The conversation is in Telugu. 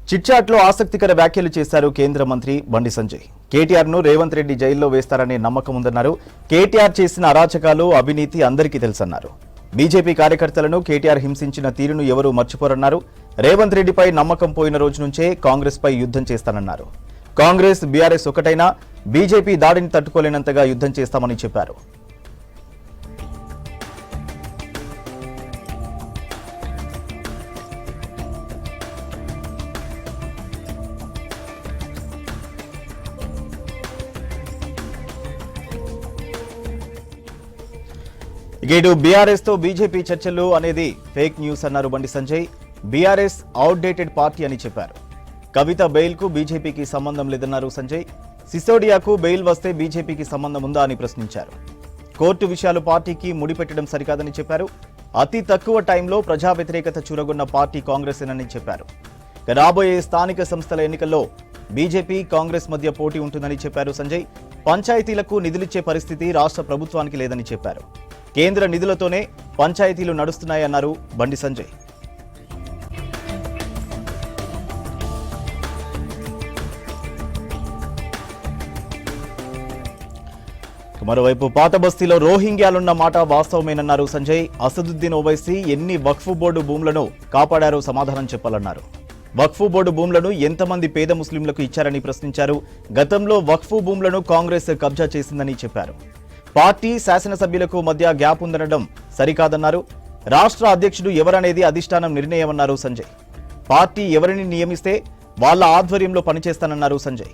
చిట్చాట్లో ఆసక్తికర వ్యాఖ్యలు చేశారు కేంద్ర మంత్రి బండి సంజయ్. కేటీఆర్ను రేవంత్ రెడ్డి జైల్లో వేస్తారనే నమ్మకం ఉందన్నారు. కేటీఆర్ చేసిన అరాచకాలు, అవినీతి అందరికీ తెలుసన్నారు. బీజేపీ కార్యకర్తలను కేటీఆర్ హింసించిన తీరును ఎవరూ మర్చిపోరన్నారు. రేవంత్ రెడ్డిపై నమ్మకం పోయిన రోజు నుంచే కాంగ్రెస్ పై యుద్ధం చేస్తానన్నారు. కాంగ్రెస్, బీఆర్ఎస్ ఒకటైనా బీజేపీ దాడిని తట్టుకోలేనంతగా యుద్ధం చేస్తామని చెప్పారు. ఇటు బీఆర్ఎస్ తో బీజేపీ చర్చలు అనేది ఫేక్ న్యూస్ అన్నారు Bandi Sanjay. BRS outdated party అని చెప్పారు. కవిత బెయిల్ కు బీజేపీకి సంబంధం లేదన్నారు సంజయ్. సిసోడియాకు బెయిల్ వస్తే బీజేపీకి సంబంధం ఉందా అని ప్రశ్నించారు. కోర్టు విషయాలు పార్టీకి ముడిపెట్టడం సరికాదని చెప్పారు. అతి తక్కువ టైంలో ప్రజా వ్యతిరేకత చూరగొన్న పార్టీ కాంగ్రెసేనని చెప్పారు. రాబోయే స్థానిక సంస్థల ఎన్నికల్లో బీజేపీ, కాంగ్రెస్ మధ్య పోటీ ఉంటుందని చెప్పారు సంజయ్. పంచాయతీలకు నిధులిచ్చే పరిస్థితి రాష్ట్ర ప్రభుత్వానికి లేదని చెప్పారు. కేంద్ర నిధులతోనే పంచాయతీలు నడుస్తున్నాయన్నారు బండి సంజయ్. మరోవైపు పాత బస్తీలో రోహింగ్యాలున్న మాట వాస్తవమేనన్నారు సంజయ్. అసదుద్దీన్ ఓవైసీ ఎన్ని వక్ఫ్ బోర్డు భూములను కాపాడారో సమాధానం చెప్పాలన్నారు. వక్ఫ్ బోర్డు భూములను ఎంతమంది పేద ముస్లింలకు ఇచ్చారని ప్రశ్నించారు. గతంలో వక్ఫ్ భూములను కాంగ్రెస్ కబ్జా చేసిందని చెప్పారు. పార్టీ, శాసనసభ్యులకు మధ్య గ్యాప్ ఉందనడం సరికాదన్నారు. రాష్ట్ర అధ్యక్షుడు ఎవరనేది అధిష్టానం నిర్ణయమన్నారు సంజయ్. పార్టీ ఎవరిని నియమిస్తే వాళ్ళ ఆధ్వర్యంలో పనిచేస్తానన్నారు సంజయ్.